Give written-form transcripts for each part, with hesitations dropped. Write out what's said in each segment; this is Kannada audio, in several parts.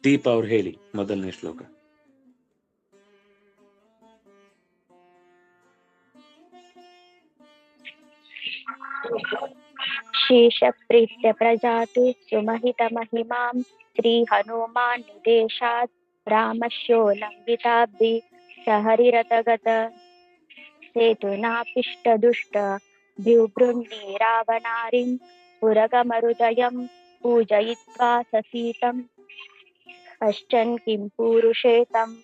ದೀಪ ಅವ್ರು ಹೇಳಿ ಮೊದಲನೇ ಶ್ಲೋಕ. शेषप्रीत्य प्रजातु सुमहितमहिमां श्रीहनुमान् निदेशात् रामस्योलङ्घिताब्धि सहरिरतगत सेतुनापिष्टदुष्ट द्युबृह्णि रावणारिं पुरगमरुदयं पूजयित्वा ससीतं पश्चन् किं पूरुषे तं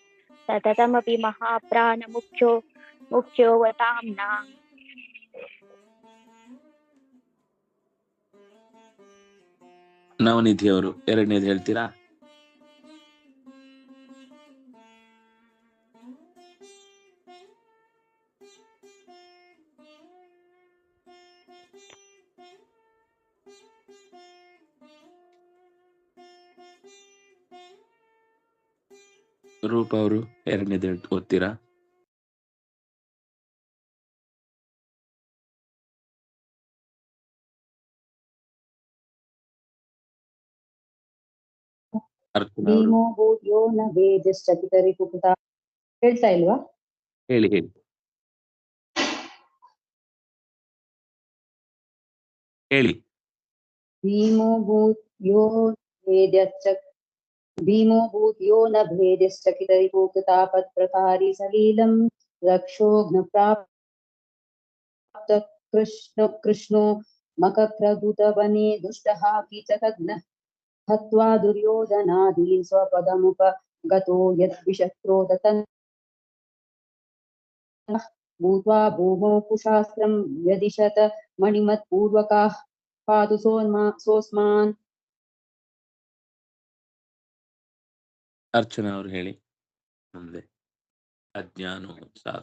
सततमपि मुख्यो वताम्नाम्. ನವನಿಧಿ ಅವರು ಎರಡನೇದು ಹೇಳ್ತೀರಾ? ರೂಪ ಅವರು ಎರಡನೇದು ಓದ್ತೀರಾ? ಹೇಳ್ತಾ ಇಲ್ವಾ? ಹೇಳಿ ಹೇಳಿ ಹೇಳಿ. ಭೀಮೋ ಭೂತ್ಯೋ ನ ಭೇದಶ್ಚಕಿತರಿಪೂಕೃತಾಪತ್ಪ್ರಕಾರಿ ಸಲೀಲಂ ರಕ್ಷೋಘ್ನ ಪ್ರಾಪ್ತ ಕೃಷ್ಣೋ ಮಖಪ್ರಭುತವನೆ ದುಷ್ಟಃ ಕೀಚಕಘ್ನಃ ಹತ್ವಾ ದುರ್ಯೋಧನಾದೀನ್ ಸ್ವಪದಮುಪಗತೋ ಯದ್ವಿಶಸ್ತ್ರೋ ದತನ್ನಃ ಭೂತ್ವಾ ಭೂಮೌ ಕುಶಾಸ್ತ್ರಂ ವ್ಯದಿಶತ ಮಣಿಮತ್ಪೂರ್ವಕಾಃ ಪಾತು ಸೋಸ್ಮಾನ್. ಅರ್ಚನಾ ಅವರು ಹೇಳಿ ಮುಂದೆ. ಅಜ್ಞಾನೋತ್ಸಾಹ.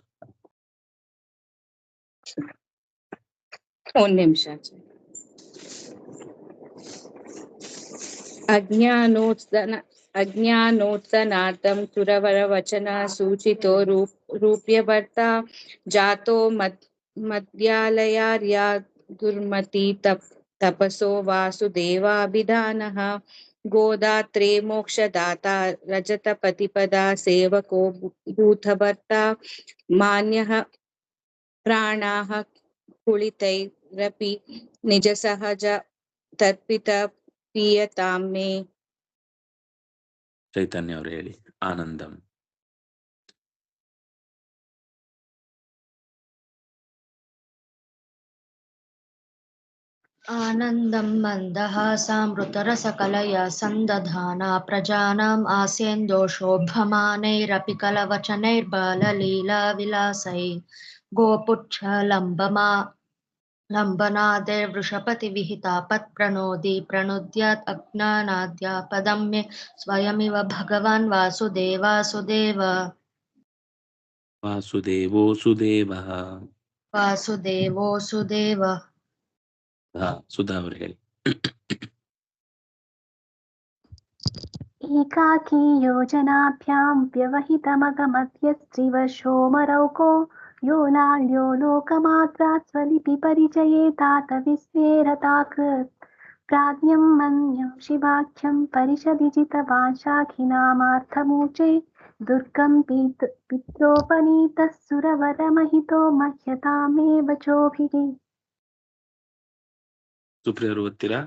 ಒಂದು ನಿಮಿಷ. ಅಜ್ಞಾನೋತ್ಸನಾರ್ಥಂ ಸುರವರ ವಚನ ಸೂಚಿತೋ ರೂಪ್ಯಭರ್ತಾ ಜಾತೋ ಮದ್ಯಾಲಯಾರ್ಯ ದುರ್ಮತಿ ತಪಸೋ ವಾಸುದೇವಾಭಿಧಾನಃ ಗೋದಾತ್ರೇ ಮೋಕ್ಷದಾತಾ ರಜತಪತಿಪದಾ ಸೇವಕೋ ಭೂತಭರ್ತಾ ಮಾನ್ಯಃ ಪ್ರಾಣಾಃ ಕುಳಿತೈರಪಿ ನಿಜ ಸಹಜ ತರ್ಪಿತ ಪೀಯತಾಂ ಮೇ. ಚೈತನ್ಯ ಅವರು ಹೇಳಿ. ಆನಂದಂ. ಆನಂದಂ ಮಂದಹಾಸಾಮೃತರಸಕಲಯ ಸಂದಧಾನಾ ಪ್ರಜಾನಾಂ ಆಸ್ಯೇಂದೋಷೋಭಮಾನೈರಪಿ ಕಲವಚನೈರ್ಬಾಲಲೀಲಾವಿಲಾಸೈ ಗೋಪುಚ್ಛಲಂಬನಾदैर्वृषपतिविहितापत्प्रणोदी प्रणुद्यात् अज्ञानाद्यापदं मे स्वयमिव भगवान् वासुदेवासुदेव. ವಾಸುದೇವೋಸುದೇವಃ. ವಾಸುದೇವೋಸುದೇವ. ಸುಧಾ ಅವರು ಹೇಳಿ. ಏಕಾಕಿ ಯೋಜನಾಭ್ಯಾಂ ವ್ಯವಹಿತಮಗಮಧ್ಯಸ್ತ್ರಿವಶೋ ಮರೌಕೋ ಯೋ ಲಾಳ್ಯೋ ಲೋಕಮಾತ್ರಾತ್ ಸ್ವಲಿಪಿ ಪರಿಚಯೇ ತಾತ ವಿಸ್ಮೇರತಾಕೃತ್ ಪ್ರಾಜ್ಞಂ ಮನ್ಯಂ ಶಿವಾಖ್ಯಂ ಪರಿಷದಿ ಜಿತವಾನ್ ಶಾಖಿನಾಮಾರ್ಥಮೂಚೆ ದುರ್ಗಂ ಪಿತ್ರೋಪನೀತಃ ಸುರವರಮಹಿತೋ ಮಹ್ಯತಾಮೇವ ಚೋಭಿಃ. ಸುಪ್ರಿಯರು ಓದ್ತೀರಾ?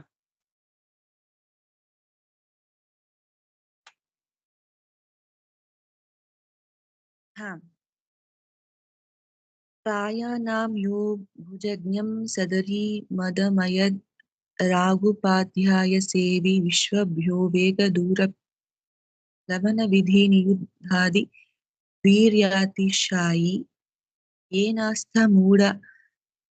कायानां यो भुजज्ञं सदरी मदमयद् रागुपाध्याय सेवी विश्वभ्यो वेगदूर लवनविधिनियुद्धादि वीर्यातिशायी येनास्थमूढ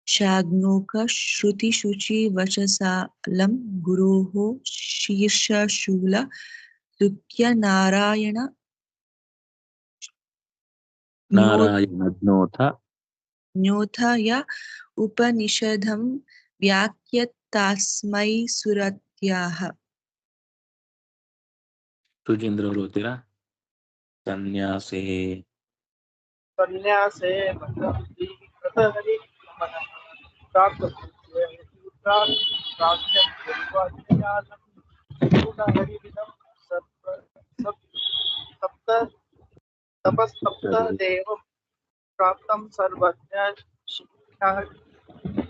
शाग्नोक श्रुतिशुचिवचसालं गुरोः शीर्षशूल सुख्य नारायणज्ञोथ य उपनिषदं ವ್ಯಾಖ್ಯತಾಸ್ಮೈ ಸುರತ್ಯಾಹ. ಸುಜೇಂದ್ರ ಅವರು ಓದ್ತೀರಾ? ಸನ್ಯಾಸೇ ಸನ್ಯಾಸೇ ಮಂದಮತಿ ಕೃತಹರಿ ನಮನಃ ಪ್ರಾಪ್ತಪೂಜ್ಯ ಯತಿವ್ರಾಟ್ ಪ್ರಾಜ್ಞಂ ಯದುವಾಜ್ಞಯಾನಂ ಗೂಢಹರಿವಿದಂ ಸಪ್ತ ತಪಸ್ತಪ್ತ ದೇವಂ ಪ್ರಾಪ್ತಂ ಸರ್ವಜ್ಞ ಶಿಕ್ಷಾ.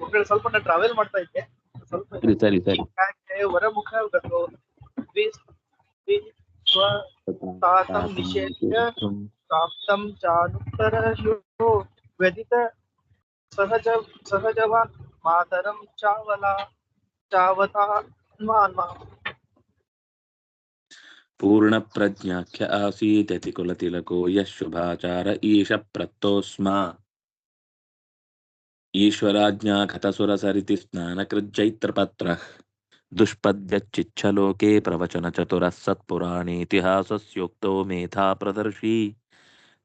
ಒಬ್ಬರು ಸ್ವಲ್ಪ ನಾನು ಟ್ರಾವೆಲ್ ಮಾಡ್ತಾ ಇದ್ದೆ, ಸ್ವಲ್ಪ ಸರಿ ಹೊರಮುಖ ಗತೋ ಸ್ವತಾತಂ ನಿಷೇಧ್ಯ ಪ್ರಾಪ್ತಂ ಚಾನುತ್ತರಯೋ ವ್ಯದಿತ ಸಹಜವಾನ್ ಮಾತರಂ ಚಾವತಾನ್ಮಾನ್ಮ. ಪೂರ್ಣ ಪ್ರಜ್ಞಾಖ್ಯ ಆಸೀತಿ ಕುಲತಿಲಕೋ ಯಃ ಶುಭಾಚಾರ ಈಶ ಪ್ರತ್ತೋಸ್ಮಾ ಈಶ್ವರಾಜ್ಞಾ ಕಥಸುರ ಸರಿತಿ ಸ್ನಾನ ಕೃಜ್ಜೈತ್ರಪತ್ರ ದುಷ್ಪದ್ಯಚ್ಚಿಚ್ಛಲೋಕೆ ಪ್ರವಚನ ಚತುರಃ ಸತ್ಪುರಾಣೇತಿಹಾಸಸ್ಯೋಕ್ತೋ ಮೇಧಾ ಪ್ರದರ್ಶಿ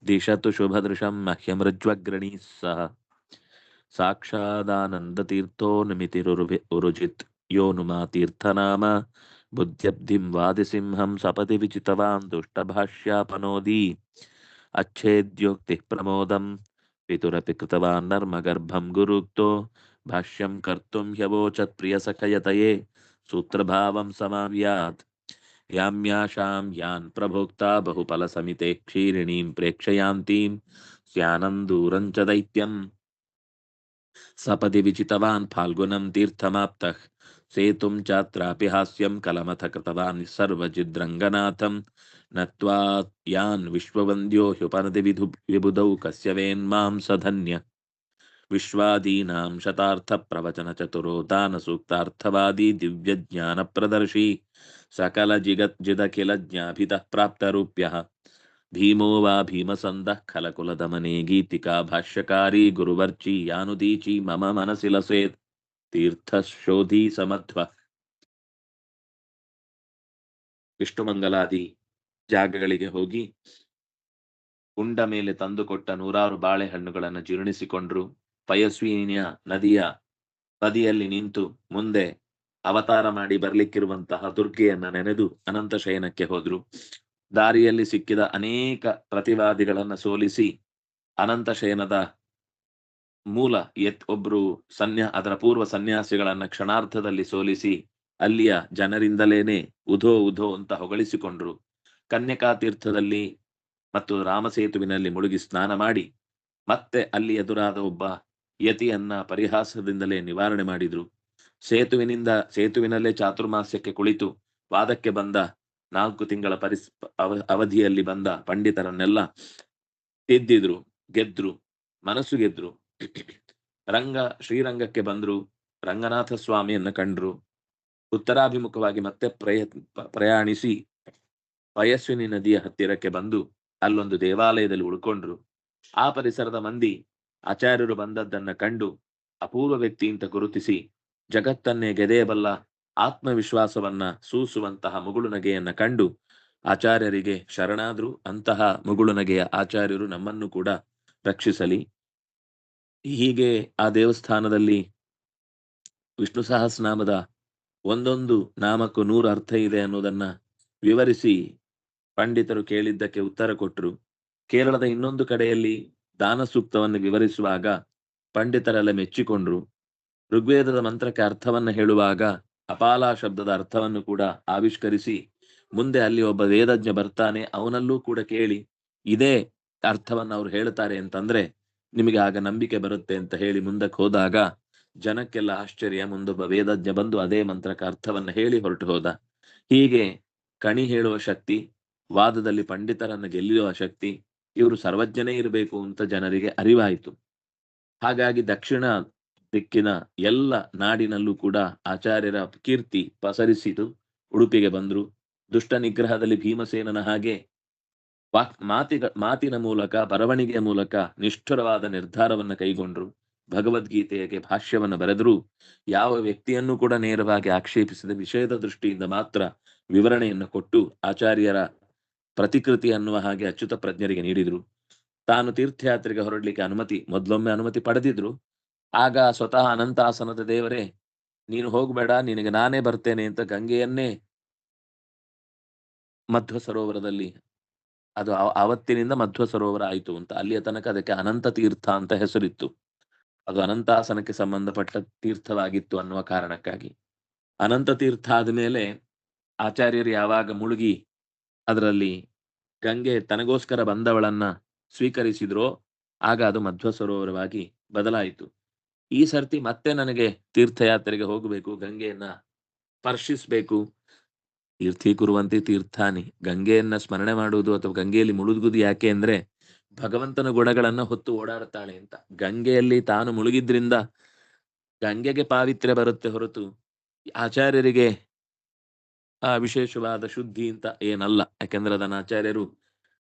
ದಿಶತು ಶುಭದೃಶಂ ಮಹ್ಯಮೃಜ್ವಗ್ರಣೀ ಸಹ ಸಾಕ್ಷಾದಾನಂದತೀರ್ಥೋ ನಿಮಿತಿರುರುಜಿತ್ ಯೋ ನುಮಾ ತೀರ್ಥನಾಮ ಬುದ್ಧ್ಯಬ್ಧಿಂ ವಾದಿಸಿಂಹಂ ಸಪದಿ ವಿಚಿತವಾನ್ ದುಷ್ಟಭಾಷ್ಯಾಪನೋದಿ ಅಚ್ಛೇದ್ಯೋಕ್ತಿ ಪ್ರಮೋದಂ ಪಿತುರಪಿ ಕೃತವಾನ್ ನರ್ಮಗರ್ಭಂ ಗುರುಕ್ತೋ ಭಾಷ್ಯಂ ಕರ್ತುಂ ಹ್ಯವೋಚತ್ ಪ್ರಿಯಸಖಯತಯೇ ಸೂತ್ರಭಾವಂ ಸಮಾವ್ಯಾತ್ ಯಾಮ್ಯಾಶಾಂ ಯಾನ್ ಪ್ರಭೋಕ್ತಾ ಬಹುಫಲಸಮಿತೆ ಕ್ಷೀರಿಣೀಂ ಪ್ರೇಕ್ಷಯಾಂತೀಂ ಸ್ಯಾನಂದೂರಂ ಚ ದೈತ್ಯಂ ಸಪದಿ ವಿಚಿತವಾನ್ ಫಾಲ್ಗುನಂ ತೀರ್ಥಮಾಪ್ತಃ ಸೇತುಂ ಚಾತ್ರಾಪಿ ಹಾಸ್ಯಂ ಕಲಮಥ ಕೃತವಾನ್ ಸರ್ವಜಿದ್ರಂಗನಾಥಂ ನತ್ವಾ ಯಾನ್ ವಿಶ್ವವಂದ್ಯೋ ಹ್ಯುಪನದಿ ವಿಬುಧೌ ಕಸ್ಯ ವೇನ್ಮಾಂ ಸಧನ್ಯ ವಿಶ್ವಾದೀನಾಂ ಶತಾರ್ಥ ಪ್ರವಚನ ಚತುರೋ ದಾನ ಸೂಕ್ತಾರ್ಥವಾದಿ ದಿವ್ಯ ಜ್ಞಾನ ಪ್ರದರ್ಶಿ ಸಕಲ ಜಿದಖಿಲ ಜ್ಞಾಭಿತಃ ಪ್ರಾಪ್ತರೂಪ್ಯಃ ಭೀಮೋ ವಾ ಭೀಮಸಂದಃ ಖಲಕುಲದಮನೆ ಗೀತಿಕಾ ಭಾಷ್ಯಕಾರಿ ಗುರುವರ್ಚಿ ಯಾನುದೀಚಿ ಮಮ ಮನಸಿ ಲಸೇತ್ ತೀರ್ಥಶೋಧಿ ಸಮಧ್ವ. ವಿಷ್ಣುಮಂಗಲಾದಿ ಜಾಗಗಳಿಗೆ ಹೋಗಿ ಉಂಡ ಮೇಲೆ ತಂದುಕೊಟ್ಟ 100 ಬಾಳೆಹಣ್ಣುಗಳನ್ನು ಜೀರ್ಣಿಸಿಕೊಂಡ್ರು. ಪಯಸ್ವಿನಿಯ ನದಿಯಲ್ಲಿ ನಿಂತು ಮುಂದೆ ಅವತಾರ ಮಾಡಿ ಬರ್ಲಿಕ್ಕಿರುವಂತಹ ದುರ್ಗೆಯನ್ನ ನೆನೆದು ಅನಂತ ಶಯನಕ್ಕೆ ಹೋದ್ರು. ದಾರಿಯಲ್ಲಿ ಸಿಕ್ಕಿದ ಅನೇಕ ಪ್ರತಿವಾದಿಗಳನ್ನ ಸೋಲಿಸಿ ಅನಂತ ಶಯನದ ಮೂಲ ಒಬ್ರು ಅದರ ಪೂರ್ವ ಸನ್ಯಾಸಿಗಳನ್ನ ಕ್ಷಣಾರ್ಧದಲ್ಲಿ ಸೋಲಿಸಿ ಅಲ್ಲಿಯ ಜನರಿಂದಲೇನೆ ಉಧೋ ಅಂತ ಹೊಗಳಿಸಿಕೊಂಡ್ರು. ಕನ್ಯಕಾ ತೀರ್ಥದಲ್ಲಿ ಮತ್ತು ರಾಮಸೇತುವಿನಲ್ಲಿ ಮುಳುಗಿ ಸ್ನಾನ ಮಾಡಿ ಮತ್ತೆ ಅಲ್ಲಿ ಎದುರಾದ ಒಬ್ಬ ಯತಿಯನ್ನ ಪರಿಹಾಸದಿಂದಲೇ ನಿವಾರಣೆ ಮಾಡಿದ್ರು. ಸೇತುವಿನಲ್ಲೇ ಚಾತುರ್ಮಾಸ್ಯಕ್ಕೆ ಕುಳಿತು ವಾದಕ್ಕೆ ಬಂದ 4 ತಿಂಗಳ ಅವಧಿಯಲ್ಲಿ ಬಂದ ಪಂಡಿತರನ್ನೆಲ್ಲ ತಿದ್ದಿದ್ರು, ಗೆದ್ರು, ಮನಸ್ಸು ಗೆದ್ರು. ಶ್ರೀರಂಗಕ್ಕೆ ಬಂದ್ರು, ರಂಗನಾಥ ಸ್ವಾಮಿಯನ್ನ ಕಂಡ್ರು. ಉತ್ತರಾಭಿಮುಖವಾಗಿ ಮತ್ತೆ ಪ್ರಯಾಣಿಸಿ ಪಯಸ್ವಿನಿ ನದಿಯ ಹತ್ತಿರಕ್ಕೆ ಬಂದು ಅಲ್ಲೊಂದು ದೇವಾಲಯದಲ್ಲಿ ಉಳ್ಕೊಂಡ್ರು. ಆ ಪರಿಸರದ ಮಂದಿ ಆಚಾರ್ಯರು ಬಂದದ್ದನ್ನ ಕಂಡು ಅಪೂರ್ವ ವ್ಯಕ್ತಿ ಅಂತ ಗುರುತಿಸಿ ಜಗತ್ತನ್ನೇ ಗೆದೆಯಬಲ್ಲ ಆತ್ಮವಿಶ್ವಾಸವನ್ನ ಸೂಸುವಂತಹ ಮುಗುಳುನಗೆಯನ್ನ ಕಂಡು ಆಚಾರ್ಯರಿಗೆ ಶರಣಾದ್ರು. ಅಂತಹ ಮುಗುಳುನಗೆಯ ಆಚಾರ್ಯರು ನಮ್ಮನ್ನು ಕೂಡ ರಕ್ಷಿಸಲಿ. ಹೀಗೆ ಆ ದೇವಸ್ಥಾನದಲ್ಲಿ ವಿಷ್ಣು ಸಹಸ್ರನಾಮದ ಒಂದೊಂದು ನಾಮಕ್ಕೂ 100 ಅರ್ಥ ಇದೆ ಅನ್ನೋದನ್ನ ವಿವರಿಸಿ ಪಂಡಿತರು ಕೇಳಿದ್ದಕ್ಕೆ ಉತ್ತರ ಕೊಟ್ಟರು. ಕೇರಳದ ಇನ್ನೊಂದು ಕಡೆಯಲ್ಲಿ ದಾನ ಸೂಕ್ತವನ್ನು ವಿವರಿಸುವಾಗ ಪಂಡಿತರೆಲ್ಲ ಮೆಚ್ಚಿಕೊಂಡ್ರು. ಋಗ್ವೇದದ ಮಂತ್ರಕ್ಕೆ ಅರ್ಥವನ್ನ ಹೇಳುವಾಗ ಅಪಾಲ ಶಬ್ದದ ಅರ್ಥವನ್ನು ಕೂಡ ಆವಿಷ್ಕರಿಸಿ ಮುಂದೆ ಅಲ್ಲಿ ಒಬ್ಬ ವೇದಜ್ಞ ಬರ್ತಾನೆ, ಅವನಲ್ಲೂ ಕೂಡ ಕೇಳಿ ಇದೇ ಅರ್ಥವನ್ನ ಅವ್ರು ಹೇಳ್ತಾರೆ ಅಂತಂದ್ರೆ ನಿಮಗೆ ಆಗ ನಂಬಿಕೆ ಬರುತ್ತೆ ಅಂತ ಹೇಳಿ ಮುಂದಕ್ಕೆ ಹೋದಾಗ ಜನಕ್ಕೆಲ್ಲ ಆಶ್ಚರ್ಯ. ಮುಂದೊಬ್ಬ ವೇದಜ್ಞ ಬಂದು ಅದೇ ಮಂತ್ರಕ್ಕೆ ಅರ್ಥವನ್ನ ಹೇಳಿ ಹೊರಟು ಹೋದ. ಹೀಗೆ ಕಣಿ ಹೇಳುವ ಶಕ್ತಿ, ವಾದದಲ್ಲಿ ಪಂಡಿತರನ್ನು ಗೆಲ್ಲುವ ಶಕ್ತಿ, ಇವರು ಸರ್ವಜ್ಞನೇ ಇರಬೇಕು ಅಂತ ಜನರಿಗೆ ಅರಿವಾಯಿತು. ಹಾಗಾಗಿ ದಕ್ಷಿಣ ದಿಕ್ಕಿನ ಎಲ್ಲ ನಾಡಿನಲ್ಲೂ ಕೂಡ ಆಚಾರ್ಯರ ಕೀರ್ತಿ ಪಸರಿಸಿತು. ಉಡುಪಿಗೆ ಬಂದ್ರು. ದುಷ್ಟ ನಿಗ್ರಹದಲ್ಲಿ ಭೀಮಸೇನನ ಹಾಗೆ ಮಾತಿನ ಮೂಲಕ, ಬರವಣಿಗೆಯ ಮೂಲಕ ನಿಷ್ಠುರವಾದ ನಿರ್ಧಾರವನ್ನ ಕೈಗೊಂಡ್ರು. ಭಗವದ್ಗೀತೆಗೆ ಭಾಷ್ಯವನ್ನು ಬರೆದ್ರು. ಯಾವ ವ್ಯಕ್ತಿಯನ್ನು ಕೂಡ ನೇರವಾಗಿ ಆಕ್ಷೇಪಿಸದ ವಿಷಯದ ದೃಷ್ಟಿಯಿಂದ ಮಾತ್ರ ವಿವರಣೆಯನ್ನು ಕೊಟ್ಟು ಆಚಾರ್ಯರ ಪ್ರತಿಕೃತಿ ಅನ್ನುವ ಹಾಗೆ ಅಚ್ಯುತ ಪ್ರಜ್ಞರಿಗೆ ನೀಡಿದ್ರು. ತಾನು ತೀರ್ಥಯಾತ್ರೆಗೆ ಹೊರಡ್ಲಿಕ್ಕೆ ಮೊದಲೊಮ್ಮೆ ಅನುಮತಿ ಪಡೆದಿದ್ರು. ಆಗ ಸ್ವತಃ ಅನಂತಾಸನದ ದೇವರೇ ನೀನು ಹೋಗ್ಬೇಡ, ನಿನಗೆ ನಾನೇ ಬರ್ತೇನೆ ಅಂತ ಗಂಗೆಯನ್ನೇ ಮಧ್ವ ಸರೋವರದಲ್ಲಿ, ಅದು ಆವತ್ತಿನಿಂದ ಮಧ್ವ ಸರೋವರ ಆಯಿತು ಅಂತ. ಅಲ್ಲಿಯ ತನಕ ಅದಕ್ಕೆ ಅನಂತ ತೀರ್ಥ ಅಂತ ಹೆಸರಿತ್ತು. ಅದು ಅನಂತಾಸನಕ್ಕೆ ಸಂಬಂಧಪಟ್ಟ ತೀರ್ಥವಾಗಿತ್ತು ಅನ್ನುವ ಕಾರಣಕ್ಕಾಗಿ. ಅನಂತ ತೀರ್ಥ ಆದ್ಮೇಲೆ ಆಚಾರ್ಯರು ಯಾವಾಗ ಮುಳುಗಿ ಅದರಲ್ಲಿ ಗಂಗೆ ತನಗೋಸ್ಕರ ಬಂದವಳನ್ನ ಸ್ವೀಕರಿಸಿದ್ರೋ ಆಗ ಅದು ಮಧ್ವ ಸರೋವರವಾಗಿ ಬದಲಾಯಿತು. ಈ ಸರ್ತಿ ಮತ್ತೆ ನನಗೆ ತೀರ್ಥಯಾತ್ರೆಗೆ ಹೋಗಬೇಕು, ಗಂಗೆಯನ್ನ ಸ್ಪರ್ಶಿಸ್ಬೇಕು. ತೀರ್ಥೀಕುರುವಂತೆ ತೀರ್ಥಾನಿ, ಗಂಗೆಯನ್ನ ಸ್ಮರಣೆ ಮಾಡುವುದು ಅಥವಾ ಗಂಗೆಯಲ್ಲಿ ಮುಳುಗುವುದು ಯಾಕೆ ಅಂದ್ರೆ ಭಗವಂತನ ಗುಣಗಳನ್ನ ಹೊತ್ತು ಓಡಾಡ್ತಾಳೆ ಅಂತ. ಗಂಗೆಯಲ್ಲಿ ತಾನು ಮುಳುಗಿದ್ರಿಂದ ಗಂಗೆಗೆ ಪಾವಿತ್ರ್ಯ ಬರುತ್ತೆ ಹೊರತು ಆಚಾರ್ಯರಿಗೆ ಆ ವಿಶೇಷವಾದ ಶುದ್ಧಿ ಅಂತ ಏನಲ್ಲ. ಯಾಕೆಂದ್ರೆ ಅದನ್ನ ಆಚಾರ್ಯರು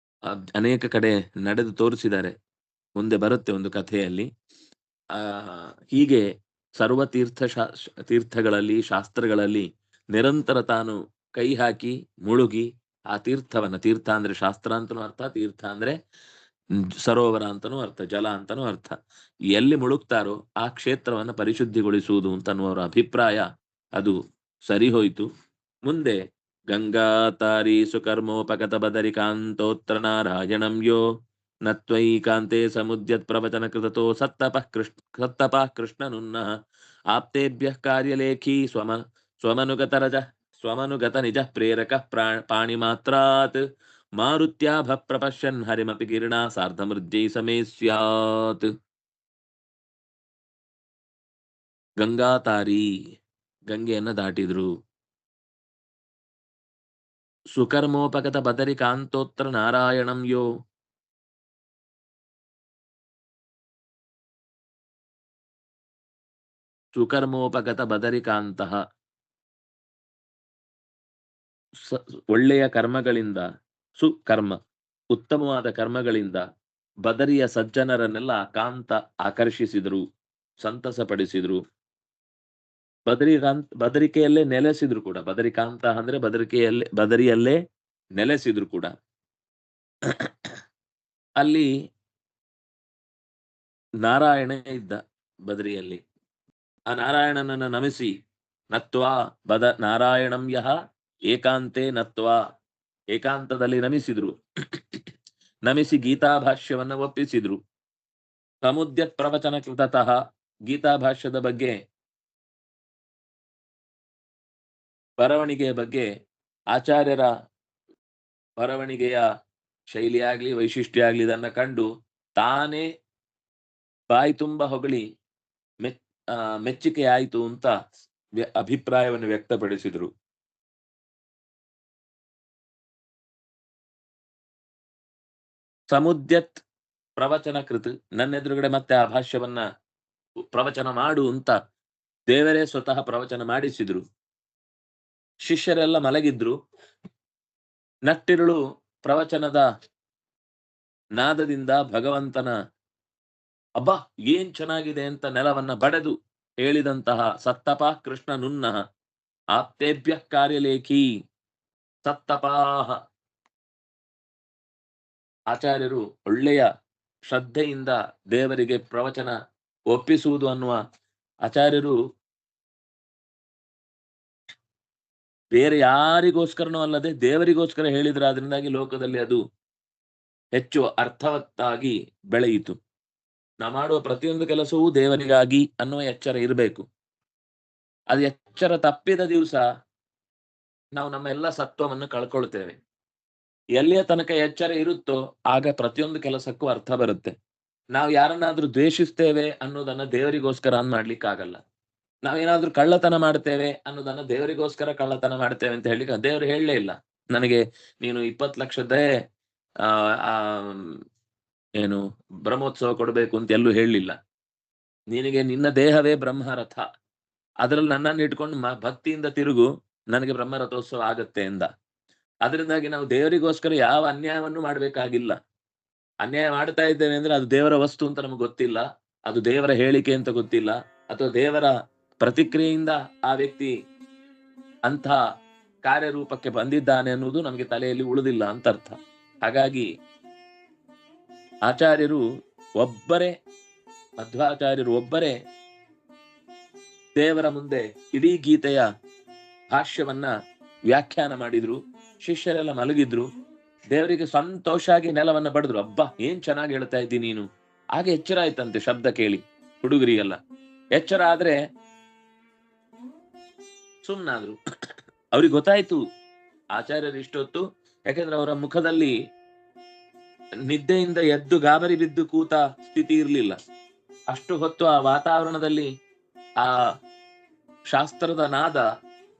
ಅನೇಕ ಕಡೆ ನಡೆದು ತೋರಿಸಿದ್ದಾರೆ. ಮುಂದೆ ಬರುತ್ತೆ ಒಂದು ಕಥೆಯಲ್ಲಿ. ಹೀಗೆ ಸರ್ವ ತೀರ್ಥಗಳಲ್ಲಿ ಶಾಸ್ತ್ರಗಳಲ್ಲಿ ನಿರಂತರ ತಾನು ಕೈ ಹಾಕಿ ಮುಳುಗಿ ಆ ತೀರ್ಥವನ್ನ, ತೀರ್ಥ ಅಂದ್ರೆ ಶಾಸ್ತ್ರ ಅಂತನೂ ಅರ್ಥ, ತೀರ್ಥ ಅಂದ್ರೆ ಸರೋವರ ಅಂತನೂ ಅರ್ಥ, ಜಲ ಅಂತನೂ ಅರ್ಥ, ಎಲ್ಲಿ ಮುಳುಗ್ತಾರೋ ಆ ಕ್ಷೇತ್ರವನ್ನ ಪರಿಶುದ್ಧಿಗೊಳಿಸುವುದು ಅಂತನ್ನುವರ ಅಭಿಪ್ರಾಯ ಅದು ಸರಿ ಹೋಯ್ತು. ಮುಂದೆ ಗಂಗಾ ತಾರಿ ಸುಕರ್ಮೋಪಗತ ಬದರಿಕಾಂತೋತ್ರ ನಾರಾಯಣಂ ಯೋ ನತ್ವೈಕಾಂತೆ ಸಮುದ್ಯತ್ ಪ್ರವಚನ ಕೃತತೋ ಸತ್ತಪಃ ಕೃಷ್ಣನುನ್ನಃ ಆಪ್ತೇಭ್ಯಃ ಕಾರ್ಯಲೇಖಿ ಸ್ವಮನುಗತ ನಿಜ ಪ್ರೇರಕ ಪಾಣಿಮಾತ್ರಾತ್ ಮಾರುತ್ಯಾಭ ಪ್ರಪಶ್ಯನ್ ಹರಿಮಪಿ ಗಿರಿಣಾ ಸಾರ್ಧಮೃದ್ಯೈ ಸಮೇ ಸ್ಯಾತ್. ಗಂಗಾತಾರಿ, ಗಂಗೆಯನ್ನ ದಾಟಿದ್ರು. ಸುಕರ್ಮೋಪಗತ ಬದರಿಕಾಂತೋತ್ರ ನಾರಾಯಣಂ ಯೋ, ಸುಕರ್ಮೋಪಗತ ಬದರಿಕಾಂತಹ, ಒಳ್ಳೆಯ ಕರ್ಮಗಳಿಂದ, ಸುಕರ್ಮ ಉತ್ತಮವಾದ ಕರ್ಮಗಳಿಂದ ಬದರಿಯ ಸಜ್ಜನರನ್ನೆಲ್ಲ ಕಾಂತ ಆಕರ್ಷಿಸಿದ್ರು, ಸಂತಸಪಡಿಸಿದ್ರು. ಬದರಿಕೆಯಲ್ಲೇ ನೆಲೆಸಿದ್ರು ಕೂಡ. ಬದರಿಕಾಂತ ಅಂದ್ರೆ ಬದರಿಯಲ್ಲೇ ನೆಲೆಸಿದ್ರು ಕೂಡ. ಅಲ್ಲಿ ನಾರಾಯಣ ಇದ್ದ ಬದರಿಯಲ್ಲಿ. ಆ ನಾರಾಯಣನನ್ನ ನಮಿಸಿ ನತ್ವಾ ನಾರಾಯಣಂ ಯಹ ಏಕಾಂತೆ ನತ್ವಾ, ಏಕಾಂತದಲ್ಲಿ ನಮಿಸಿದ್ರು. ನಮಿಸಿ ಗೀತಾಭಾಷ್ಯವನ್ನ ಒಪ್ಪಿಸಿದ್ರು. ಸಮುದ್ಯತ್ ಪ್ರವಚನ ಕೃತತಃ, ಗೀತಾಭಾಷ್ಯದ ಬಗ್ಗೆ, ಬರವಣಿಗೆಯ ಬಗ್ಗೆ, ಆಚಾರ್ಯರ ಬರವಣಿಗೆಯ ಶೈಲಿಯಾಗ್ಲಿ ವೈಶಿಷ್ಟ್ಯ ಆಗ್ಲಿ ಇದನ್ನ ಕಂಡು ತಾನೇ ಬಾಯಿ ತುಂಬ ಹೊಗಳಿ ಮೆಚ್ಚುಗೆ ಆಯಿತು ಅಂತ ಅಭಿಪ್ರಾಯವನ್ನು ವ್ಯಕ್ತಪಡಿಸಿದ್ರು. ಸಮುದ್ಯತ್ ಪ್ರವಚನ ಕೃತ, ನನ್ನ ಎದುರುಗಡೆ ಮತ್ತೆ ಆ ಭಾಷ್ಯವನ್ನ ಪ್ರವಚನ ಮಾಡು ಅಂತ ದೇವರೇ ಸ್ವತಃ ಪ್ರವಚನ ಮಾಡಿಸಿದ್ರು. ಶಿಷ್ಯರೆಲ್ಲ ಮಲಗಿದ್ರು. ನಟ್ಟಿರುಳು ಪ್ರವಚನದ ನಾದದಿಂದ ಭಗವಂತನ ಅಬ್ಬಾ ಏನ್ ಚೆನ್ನಾಗಿದೆ ಅಂತ ನೆಲವನ್ನ ಬಡೆದು ಹೇಳಿದಂತಹ ಸತ್ತಪ ಕೃಷ್ಣನುನ್ನಃ ಆಪ್ತೇಭ್ಯ ಕಾರ್ಯಲೇಖಿ ಸತ್ತಪಾಹ. ಆಚಾರ್ಯರು ಒಳ್ಳೆಯ ಶ್ರದ್ಧೆಯಿಂದ ದೇವರಿಗೆ ಪ್ರವಚನ ಒಪ್ಪಿಸುವುದು ಅನ್ನುವ, ಆಚಾರ್ಯರು ಬೇರೆ ಯಾರಿಗೋಸ್ಕರನೂ ಅಲ್ಲದೆ ದೇವರಿಗೋಸ್ಕರ ಹೇಳಿದ್ರೆ ಅದರಿಂದಾಗಿ ಲೋಕದಲ್ಲಿ ಅದು ಹೆಚ್ಚು ಅರ್ಥವತ್ತಾಗಿ ಬೆಳೆಯಿತು. ನಾವು ಮಾಡುವ ಪ್ರತಿಯೊಂದು ಕೆಲಸವೂ ದೇವರಿಗಾಗಿ ಅನ್ನುವ ಎಚ್ಚರ ಇರಬೇಕು. ಅದು ಎಚ್ಚರ ತಪ್ಪಿದ ದಿವಸ ನಾವು ನಮ್ಮ ಎಲ್ಲ ಸತ್ವವನ್ನು ಕಳ್ಕೊಳ್ತೇವೆ. ಎಲ್ಲಿಯ ತನಕ ಎಚ್ಚರ ಇರುತ್ತೋ ಆಗ ಪ್ರತಿಯೊಂದು ಕೆಲಸಕ್ಕೂ ಅರ್ಥ ಬರುತ್ತೆ. ನಾವು ಯಾರನ್ನಾದ್ರೂ ದ್ವೇಷಿಸ್ತೇವೆ ಅನ್ನೋದನ್ನ ದೇವರಿಗೋಸ್ಕರ ಮಾಡ್ಲಿಕ್ಕಾಗಲ್ಲ. ನಾವೇನಾದ್ರೂ ಕಳ್ಳತನ ಮಾಡ್ತೇವೆ ಅನ್ನೋದನ್ನ ದೇವರಿಗೋಸ್ಕರ ಕಳ್ಳತನ ಮಾಡ್ತೇವೆ ಅಂತ ಹೇಳಿಕ್ಕೆ ದೇವರು ಹೇಳಲೇ ಇಲ್ಲ. ನನಗೆ ನೀನು 20 ಲಕ್ಷದ್ದೇ ಏನು ಬ್ರಹ್ಮೋತ್ಸವ ಕೊಡಬೇಕು ಅಂತ ಎಲ್ಲೂ ಹೇಳಲಿಲ್ಲ. ನಿನಗೆ ನಿನ್ನ ದೇಹವೇ ಬ್ರಹ್ಮರಥ, ಅದ್ರಲ್ಲಿ ನನ್ನನ್ನು ಇಟ್ಕೊಂಡು ಭಕ್ತಿಯಿಂದ ತಿರುಗು, ನನಗೆ ಬ್ರಹ್ಮರಥೋತ್ಸವ ಆಗತ್ತೆ ಎಂದ. ಅದರಿಂದಾಗಿ ನಾವು ದೇವರಿಗೋಸ್ಕರ ಯಾವ ಅನ್ಯಾಯವನ್ನು ಮಾಡ್ಬೇಕಾಗಿಲ್ಲ. ಅನ್ಯಾಯ ಮಾಡ್ತಾ ಇದ್ದೇವೆ ಅಂದ್ರೆ ಅದು ದೇವರ ವಸ್ತು ಅಂತ ನಮ್ಗೆ ಗೊತ್ತಿಲ್ಲ, ಅದು ದೇವರ ಹೇಳಿಕೆ ಅಂತ ಗೊತ್ತಿಲ್ಲ, ಅಥವಾ ದೇವರ ಪ್ರತಿಕ್ರಿಯೆಯಿಂದ ಆ ವ್ಯಕ್ತಿ ಅಂಥ ಕಾರ್ಯರೂಪಕ್ಕೆ ಬಂದಿದ್ದಾನೆ ಅನ್ನುವುದು ನಮಗೆ ತಲೆಯಲ್ಲಿ ಉಳಿದಿಲ್ಲ ಅಂತ ಅರ್ಥ. ಹಾಗಾಗಿ ಆಚಾರ್ಯರು ಒಬ್ಬರೇ, ಮಧ್ವಾಚಾರ್ಯರು ಒಬ್ಬರೇ ದೇವರ ಮುಂದೆ ಇಡೀ ಗೀತೆಯ ಭಾಷ್ಯವನ್ನ ವ್ಯಾಖ್ಯಾನ ಮಾಡಿದ್ರು. ಶಿಷ್ಯರೆಲ್ಲ ಮಲಗಿದ್ರು. ದೇವರಿಗೆ ಸಂತೋಷ ಆಗಿ ನೆಲವನ್ನ ಬಡಿದ್ರು. ಅಬ್ಬಾ, ಏನ್ ಚೆನ್ನಾಗಿ ಹೇಳ್ತಾ ಇದ್ದಿ ನೀನು. ಹಾಗೆ ಎಚ್ಚರ ಆಯ್ತಂತೆ ಶಬ್ದ ಕೇಳಿ ಹುಡುಗರಿಗೆಲ್ಲ. ಎಚ್ಚರ ಆದ್ರೆ ಸುಮ್ನಾದ್ರು. ಅವ್ರಿಗೆ ಗೊತ್ತಾಯ್ತು ಆಚಾರ್ಯರು ಇಷ್ಟೊತ್ತು, ಯಾಕಂದ್ರೆ ಅವರ ಮುಖದಲ್ಲಿ ನಿದ್ದೆಯಿಂದ ಎದ್ದು ಗಾಬರಿ ಬಿದ್ದು ಕೂತ ಸ್ಥಿತಿ ಇರ್ಲಿಲ್ಲ. ಅಷ್ಟು ಹೊತ್ತು ಆ ವಾತಾವರಣದಲ್ಲಿ ಆ ಶಾಸ್ತ್ರದ ನಾದ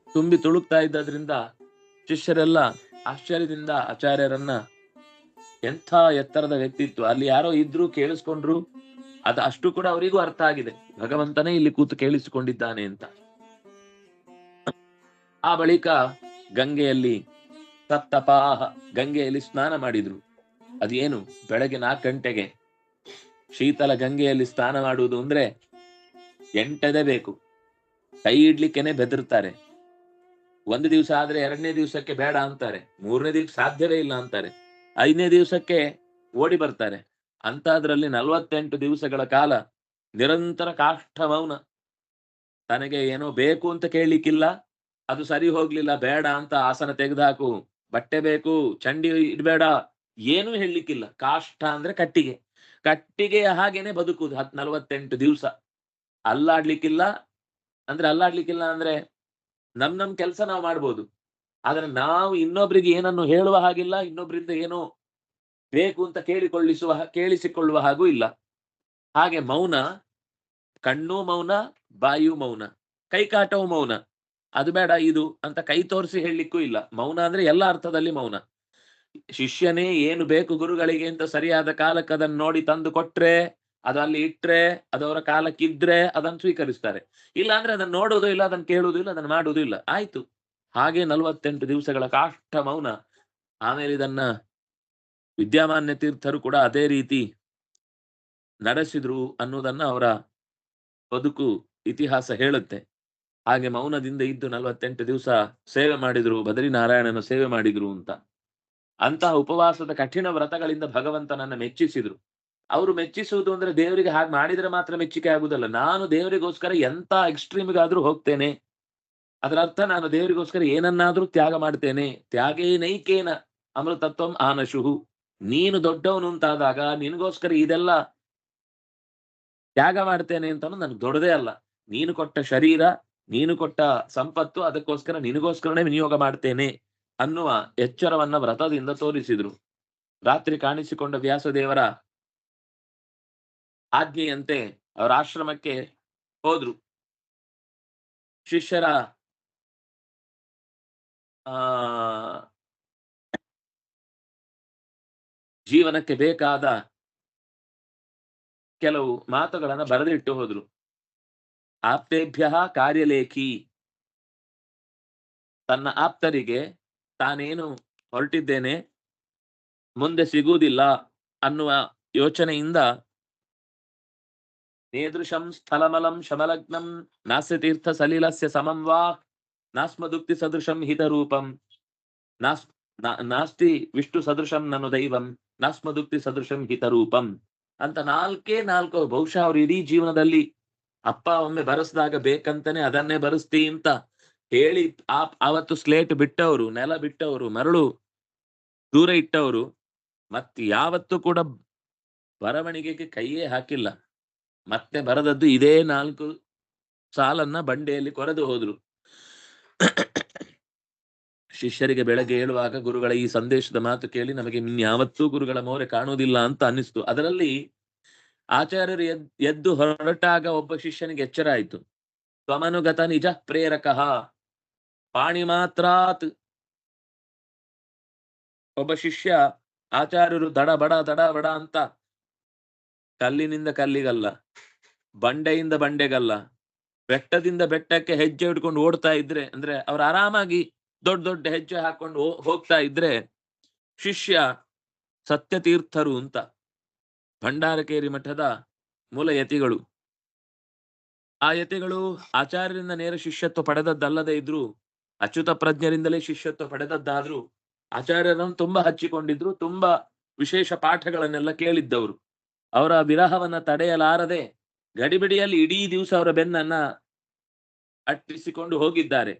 ತುಂಬಿ ತುಳುಕ್ತಾ ಇದ್ದದ್ರಿಂದ ಶಿಷ್ಯರೆಲ್ಲ ಆಶ್ಚರ್ಯದಿಂದ ಆಚಾರ್ಯರನ್ನ, ಎಂಥ ಎತ್ತರದ ವ್ಯಕ್ತಿತ್ವ, ಅಲ್ಲಿ ಯಾರೋ ಇದ್ರು ಕೇಳಿಸ್ಕೊಂಡ್ರು. ಅದ ಅಷ್ಟು ಕೂಡ ಅವರಿಗೂ ಅರ್ಥ ಆಗಿದೆ, ಭಗವಂತನೇ ಇಲ್ಲಿ ಕೂತು ಕೇಳಿಸಿಕೊಂಡಿದ್ದಾನೆ ಅಂತ. ಆ ಬಳಿಕ ಗಂಗೆಯಲ್ಲಿ ಸಪ್ತಪಾಹ, ಗಂಗೆಯಲ್ಲಿ ಸ್ನಾನ ಮಾಡಿದ್ರು. ಅದೇನು, ಬೆಳಗ್ಗೆ 4 ಗಂಟೆಗೆ ಶೀತಲ ಗಂಗೆಯಲ್ಲಿ ಸ್ನಾನ ಮಾಡುವುದು ಅಂದ್ರೆ ಎಂಟದೇ ಬೇಕು. ಕೈ ಇಡ್ಲಿಕ್ಕೆನೆ ಬೆದರ್ತಾರೆ. 1 ದಿವಸ ಆದ್ರೆ 2ನೇ ದಿವಸಕ್ಕೆ ಬೇಡ ಅಂತಾರೆ, 3ನೇ ದಿವಸ ಸಾಧ್ಯವೇ ಇಲ್ಲ ಅಂತಾರೆ, 5ನೇ ದಿವಸಕ್ಕೆ ಓಡಿ ಬರ್ತಾರೆ. ಅಂತದ್ರಲ್ಲಿ 48 ದಿವಸಗಳ ಕಾಲ ನಿರಂತರ ಕಾಷ್ಠ ಮೌನ. ತನಗೆ ಏನೋ ಬೇಕು ಅಂತ ಕೇಳಲಿಕ್ಕಿಲ್ಲ, ಅದು ಸರಿ ಹೋಗ್ಲಿಲ್ಲ ಬೇಡ ಅಂತ ಆಸನ ತೆಗೆದುಹಾಕು, ಬಟ್ಟೆ ಬೇಕು, ಚಂಡಿ ಇಡ್ಬೇಡ, ಏನೂ ಹೇಳಲಿಕ್ಕಿಲ್ಲ. ಕಾಷ್ಠ ಅಂದ್ರೆ ಕಟ್ಟಿಗೆ, ಕಟ್ಟಿಗೆಯ ಹಾಗೇನೆ ಬದುಕುದು 48 ದಿವಸ. ಅಲ್ಲಾಡ್ಲಿಕ್ಕಿಲ್ಲ ಅಂದ್ರೆ ನಮ್ ಕೆಲಸ ನಾವು ಮಾಡ್ಬೋದು, ಆದ್ರೆ ನಾವು ಇನ್ನೊಬ್ರಿಗೆ ಏನನ್ನು ಹೇಳುವ ಹಾಗಿಲ್ಲ, ಇನ್ನೊಬ್ರಿಂದ ಏನೋ ಬೇಕು ಅಂತ ಕೇಳಿಸಿಕೊಳ್ಳುವ ಹಾಗೂ ಇಲ್ಲ. ಹಾಗೆ ಮೌನ, ಕಣ್ಣು ಮೌನ, ಬಾಯು ಮೌನ, ಕೈಕಾಟವು ಮೌನ. ಅದು ಬೇಡ ಇದು ಅಂತ ಕೈ ತೋರಿಸಿ ಹೇಳಲಿಕ್ಕೂ ಇಲ್ಲ. ಮೌನ ಅಂದ್ರೆ ಎಲ್ಲ ಅರ್ಥದಲ್ಲಿ ಮೌನ. ಶಿಷ್ಯನೇ ಏನು ಬೇಕು ಗುರುಗಳಿಗೆ ಅಂತ ಸರಿಯಾದ ಕಾಲಕ್ಕೆ ಅದನ್ನು ನೋಡಿ ತಂದು ಕೊಟ್ರೆ, ಅದು ಅಲ್ಲಿ ಇಟ್ರೆ, ಅದವರ ಕಾಲಕ್ಕಿದ್ರೆ ಅದನ್ನು ಸ್ವೀಕರಿಸ್ತಾರೆ. ಇಲ್ಲ ಅಂದ್ರೆ ಅದನ್ನು ನೋಡುವುದು ಇಲ್ಲ, ಅದನ್ನು ಕೇಳುವುದು ಇಲ್ಲ, ಅದನ್ನು ಮಾಡುವುದು ಇಲ್ಲ. ಆಯ್ತು. ಹಾಗೆ 48 ದಿವಸಗಳ ಕಾಷ್ಠ ಮೌನ. ಆಮೇಲೆ ಇದನ್ನ ವಿದ್ಯಾಮಾನ್ಯ ತೀರ್ಥರು ಕೂಡ ಅದೇ ರೀತಿ ನಡೆಸಿದ್ರು ಅನ್ನೋದನ್ನ ಅವರ ಬದುಕು ಇತಿಹಾಸ ಹೇಳುತ್ತೆ. ಹಾಗೆ ಮೌನದಿಂದ ಇದ್ದು 48 ದಿವಸ ಸೇವೆ ಮಾಡಿದ್ರು, ಬದರಿನಾರಾಯಣನ ಸೇವೆ ಮಾಡಿದ್ರು ಅಂತ. ಅಂತಹ ಉಪವಾಸದ ಕಠಿಣ ವ್ರತಗಳಿಂದ ಭಗವಂತನನ್ನ ಮೆಚ್ಚಿಸಿದ್ರು. ಅವರು ಮೆಚ್ಚಿಸುವುದು ಅಂದ್ರೆ ದೇವರಿಗೆ ಹಾಗೆ ಮಾಡಿದ್ರೆ ಮಾತ್ರ ಮೆಚ್ಚುಗೆ ಆಗುದಲ್ಲ. ನಾನು ದೇವರಿಗೋಸ್ಕರ ಎಂತ ಎಕ್ಸ್ಟ್ರೀಮ್ಗಾದ್ರೂ ಹೋಗ್ತೇನೆ, ಅದರ ಅರ್ಥ ನಾನು ದೇವರಿಗೋಸ್ಕರ ಏನನ್ನಾದ್ರೂ ತ್ಯಾಗ ಮಾಡ್ತೇನೆ. ತ್ಯಾಗೇನೈಕೇನ ಅಮೃತತ್ವಂ ಆನಶುಹು. ನೀನು ದೊಡ್ಡವನು ಅಂತಾದಾಗ ನಿನಗೋಸ್ಕರ ಇದೆಲ್ಲ ತ್ಯಾಗ ಮಾಡ್ತೇನೆ ಅಂತ ನನಗೆ ದೊಡ್ಡದೇ ಅಲ್ಲ. ನೀನು ಕೊಟ್ಟ ಶರೀರ, ನೀನು ಕೊಟ್ಟ ಸಂಪತ್ತು, ಅದಕ್ಕೋಸ್ಕರ ನಿನಗೋಸ್ಕರನೇ ವಿನಿಯೋಗ ಮಾಡ್ತೇನೆ ಅನ್ನುವ ಎಚ್ಚರವನ್ನ ವ್ರತದಿಂದ ತೋರಿಸಿದ್ರು. ರಾತ್ರಿ ಕಾಣಿಸಿಕೊಂಡ ವ್ಯಾಸದೇವರ ಆಜ್ಞೆಯಂತೆ ಅವರ ಆಶ್ರಮಕ್ಕೆ ಹೋದ್ರು. ಶಿಷ್ಯರ ಜೀವನಕ್ಕೆ ಬೇಕಾದ ಕೆಲವು ಮಾತುಗಳನ್ನ ಬರೆದಿಟ್ಟು ಹೋದ್ರು. ಆಪ್ತೇಭ್ಯ ಕಾರ್ಯಲೇಖಿ, ತನ್ನ ಆಪ್ತರಿಗೆ ತಾನೇನು ಹೊರಟಿದ್ದೇನೆ ಮುಂದೆ ಸಿಗುವುದಿಲ್ಲ ಅನ್ನುವ ಯೋಚನೆಯಿಂದ ನೇದೃಶಂ ಸ್ಥಲಮಲಂ ಶಮಲಗ್ನಂ ನಾಸ್ಯ ತೀರ್ಥ ಸಲಿಲಸ್ಯ ಸಮಂ ವಾ ನಾಸ್ಮದುಕ್ತಿ ಸದೃಶಂ ಹಿತರೂಪಂ ನಾಸ್ತಿ ವಿಷ್ಣು ಸದೃಶಂ ನನು ದೈವಂ ನಾಸ್ಮದುಕ್ತಿ ಸದೃಶಂ ಹಿತರೂಪಂ ಅಂತ 4 ಬಹುಶಃ ಅವ್ರು ಇಡೀ ಜೀವನದಲ್ಲಿ ಅಪ್ಪ ಒಮ್ಮೆ ಬರೆಸ್ದಾಗ ಬೇಕಂತಾನೆ ಅದನ್ನೇ ಬರೆಸ್ತಿ ಅಂತ ಹೇಳಿ ಆವತ್ತು ಸ್ಲೇಟ್ ಬಿಟ್ಟವರು, ನೆಲ ಬಿಟ್ಟವರು, ಮರಳು ದೂರ ಇಟ್ಟವರು, ಮತ್ತೆ ಯಾವತ್ತೂ ಕೂಡ ಬರವಣಿಗೆಗೆ ಕೈಯೇ ಹಾಕಿಲ್ಲ. ಮತ್ತೆ ಬರೆದದ್ದು ಇದೇ 4 ಸಾಲನ್ನ ಬಂಡೆಯಲ್ಲಿ ಕೊರೆದು ಹೋದ್ರು. ಶಿಷ್ಯರಿಗೆ ಬೆಳಗ್ಗೆ ಹೇಳುವಾಗ ಗುರುಗಳ ಈ ಸಂದೇಶದ ಮಾತು ಕೇಳಿ ನಮಗೆ ಇನ್ಯಾವತ್ತೂ ಗುರುಗಳ ಮೋರೆ ಕಾಣುವುದಿಲ್ಲ ಅಂತ ಅನ್ನಿಸ್ತು. ಅದರಲ್ಲಿ ಆಚಾರ್ಯರು ಎದ್ದು ಹೊರಟಾಗ ಒಬ್ಬ ಶಿಷ್ಯನಿಗೆ ಎಚ್ಚರ ಆಯ್ತು. ತ್ವಮನುಗತ ನಿಜ ಪ್ರೇರಕಃ ಪಾಣಿ ಮಾತ್ರಾತ್. ಒಬ್ಬ ಶಿಷ್ಯ ಆಚಾರ್ಯರು ದಡ ಬಡ ಅಂತ ಕಲ್ಲಿನಿಂದ ಕಲ್ಲಿಗಲ್ಲ, ಬಂಡೆಯಿಂದ ಬಂಡೆಗಲ್ಲ, ಬೆಟ್ಟದಿಂದ ಬೆಟ್ಟಕ್ಕೆ ಹೆಜ್ಜೆ ಹಿಡ್ಕೊಂಡು ಓಡ್ತಾ ಇದ್ರೆ, ಅಂದ್ರೆ ಅವ್ರು ಆರಾಮಾಗಿ ದೊಡ್ಡ ಹೆಜ್ಜೆ ಹಾಕೊಂಡು ಹೋಗ್ತಾ ಇದ್ರೆ, ಶಿಷ್ಯ ಸತ್ಯತೀರ್ಥರು ಅಂತ ಭಂಡಾರಕೇರಿ ಮಠದ ಮೂಲ ಯತಿಗಳು. ಆ ಯತಿಗಳು ಆಚಾರ್ಯರಿಂದ ನೇರ ಶಿಷ್ಯತ್ವ ಪಡೆದದ್ದಲ್ಲದೆ ಇದ್ರು, ಅಚ್ಯುತ ಪ್ರಜ್ಞರಿಂದಲೇ ಶಿಷ್ಯತ್ವ ಪಡೆದದ್ದಾದ್ರು ಆಚಾರ್ಯರನ್ನು ತುಂಬಾ ಹಚ್ಚಿಕೊಂಡಿದ್ರು, ತುಂಬಾ ವಿಶೇಷ ಪಾಠಗಳನ್ನೆಲ್ಲ ಕೇಳಿದ್ದವರು. ಅವರ ವಿರಹವನ್ನ ತಡೆಯಲಾರದೆ ಗಡಿಬಿಡಿಯಲ್ಲಿ ಇಡೀ ದಿವಸ ಅವರ ಬೆನ್ನನ್ನ ಅಟ್ಟಿಸಿಕೊಂಡು ಹೋಗಿದ್ದಾರೆ.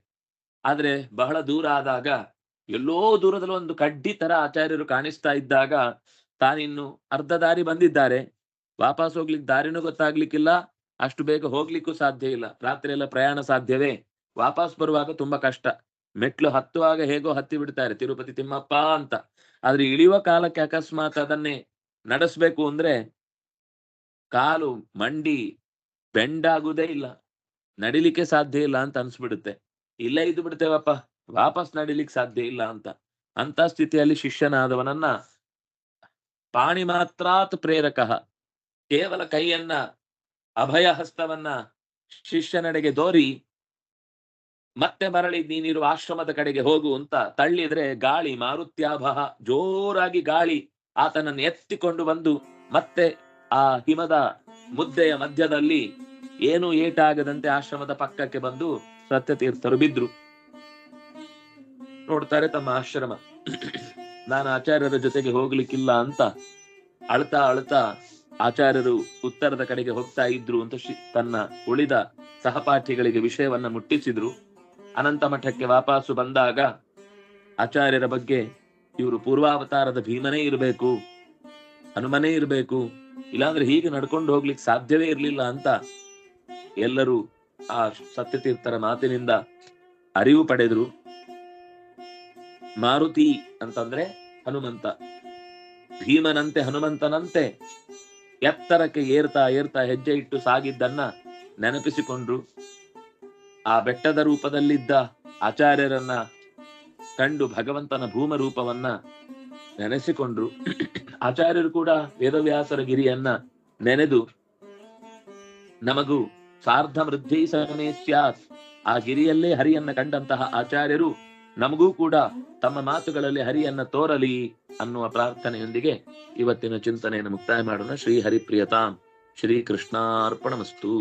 ಆದ್ರೆ ಬಹಳ ದೂರ ಆದಾಗ ಎಲ್ಲೋ ದೂರದಲ್ಲಿ ಒಂದು ಕಡ್ಡಿ ತರ ಆಚಾರ್ಯರು ಕಾಣಿಸ್ತಾ ಇದ್ದಾಗ ತಾನಿನ್ನು ಅರ್ಧ ದಾರಿ ಬಂದಿದ್ದಾರೆ, ವಾಪಸ್ ಹೋಗ್ಲಿಕ್ಕೆ ದಾರಿನೂ ಗೊತ್ತಾಗ್ಲಿಕ್ಕಿಲ್ಲ, ಅಷ್ಟು ಬೇಗ ಹೋಗ್ಲಿಕ್ಕೂ ಸಾಧ್ಯ ಇಲ್ಲ. ರಾತ್ರಿ ಎಲ್ಲ ಪ್ರಯಾಣ ಸಾಧ್ಯವೇ? ವಾಪಸ್ ಬರುವಾಗ ತುಂಬಾ ಕಷ್ಟ. ಮೆಟ್ಲು ಹತ್ತುವಾಗ ಹೇಗೋ ಹತ್ತಿ ಬಿಡ್ತಾರೆ ತಿರುಪತಿ ತಿಮ್ಮಪ್ಪ ಅಂತ. ಆದ್ರೆ ಇಳಿಯುವ ಕಾಲಕ್ಕೆ ಅಕಸ್ಮಾತ್ ಅದನ್ನೇ ನಡೆಸ್ಬೇಕು ಅಂದ್ರೆ ಕಾಲು ಮಂಡಿ ಬೆಂಡಾಗುವುದೇ ಇಲ್ಲ, ನಡಿಲಿಕ್ಕೆ ಸಾಧ್ಯ ಇಲ್ಲ ಅಂತ ಅನ್ಸ್ಬಿಡುತ್ತೆ. ಇಲ್ಲೇ ಇದ್ದು ಬಿಡ್ತೇವಪ್ಪ, ವಾಪಸ್ ನಡಿಲಿಕ್ಕೆ ಸಾಧ್ಯ ಇಲ್ಲ ಅಂತ ಸ್ಥಿತಿಯಲ್ಲಿ ಶಿಷ್ಯನಾದವನನ್ನ ಪಾಣಿ ಮಾತ್ರಾತ್ ಪ್ರೇರಕ, ಕೇವಲ ಕೈಯನ್ನ ಅಭಯ ಹಸ್ತವನ್ನ ಶಿಷ್ಯನಡೆಗೆ ದೋರಿ ಮತ್ತೆ ಮರಳಿ ನೀನಿರುವ ಆಶ್ರಮದ ಕಡೆಗೆ ಹೋಗು ಅಂತ ತಳ್ಳಿದ್ರೆ ಗಾಳಿ ಮಾರುತ್ಯಾಭಃ, ಜೋರಾಗಿ ಗಾಳಿ ಆತನನ್ನು ಎತ್ತಿಕೊಂಡು ಬಂದು ಮತ್ತೆ ಆ ಹಿಮದ ಮುದ್ದೆಯ ಮಧ್ಯದಲ್ಲಿ ಏನು ಏಟಾಗದಂತೆ ಆಶ್ರಮದ ಪಕ್ಕಕ್ಕೆ ಬಂದು ಸತ್ಯತೀರ್ಥರು ಬಿದ್ರು. ನೋಡ್ತಾರೆ ತಮ್ಮ ಆಶ್ರಮ, ನಾನು ಆಚಾರ್ಯರ ಜೊತೆಗೆ ಹೋಗ್ಲಿಕ್ಕಿಲ್ಲ ಅಂತ ಅಳ್ತಾ ಅಳ್ತಾ ಆಚಾರ್ಯರು ಉತ್ತರದ ಕಡೆಗೆ ಹೋಗ್ತಾ ಇದ್ರು ಅಂತ ತನ್ನ ಉಳಿದ ಸಹಪಾಠಿಗಳಿಗೆ ವಿಷಯವನ್ನ ಮುಟ್ಟಿಸಿದ್ರು. ಅನಂತ ಮಠಕ್ಕೆ ವಾಪಸ್ಸು ಬಂದಾಗ ಆಚಾರ್ಯರ ಬಗ್ಗೆ ಇವರು ಪೂರ್ವಾವತಾರದ ಭೀಮನೇ ಇರಬೇಕು, ಹನುಮನೇ ಇರಬೇಕು, ಇಲ್ಲಾಂದ್ರೆ ಹೀಗೆ ನಡ್ಕೊಂಡು ಹೋಗ್ಲಿಕ್ಕೆ ಸಾಧ್ಯವೇ ಇರ್ಲಿಲ್ಲ ಅಂತ ಎಲ್ಲರೂ ಆ ಸತ್ಯತೀರ್ಥರ ಮಾತಿನಿಂದ ಅರಿವು ಪಡೆದ್ರು. ಮಾರುತಿ ಅಂತಂದ್ರೆ ಹನುಮಂತ, ಭೀಮನಂತೆ ಹನುಮಂತನಂತೆ ಎತ್ತರಕ್ಕೆ ಏರ್ತಾ ಏರ್ತಾ ಹೆಜ್ಜೆ ಇಟ್ಟು ಸಾಗಿದ್ದನ್ನ ನೆನಪಿಸಿಕೊಂಡ್ರು. ಆ ಬೆಟ್ಟದ ರೂಪದಲ್ಲಿದ್ದ ಆಚಾರ್ಯರನ್ನ ಕಂಡು ಭಗವಂತನ ಭೂಮ ರೂಪವನ್ನ ನೆನೆಸಿಕೊಂಡ್ರು. ಆಚಾರ್ಯರು ಕೂಡ ವೇದವ್ಯಾಸರ ಗಿರಿಯನ್ನ ನೆನೆದು ನಮಗೂ ಸಾರ್ಧ ವೃದ್ಧಿ ಸಗಣೆ ಸ್ಯಾತ್, ಆ ಗಿರಿಯಲ್ಲೇ ಹರಿಯನ್ನ ಕಂಡಂತಹ ಆಚಾರ್ಯರು ನಮಗೂ ಕೂಡ ತಮ್ಮ ಮಾತುಗಳಲ್ಲಿ ಹರಿಯನ್ನ ತೋರಲಿ ಅನ್ನುವ ಪ್ರಾರ್ಥನೆಯೊಂದಿಗೆ ಇವತ್ತಿನ ಚಿಂತನೆಯನ್ನು ಮುಕ್ತಾಯ ಮಾಡೋಣ. ಶ್ರೀ ಹರಿಪ್ರಿಯತಾಂ. ಶ್ರೀ ಕೃಷ್ಣಾರ್ಪಣಮಸ್ತು.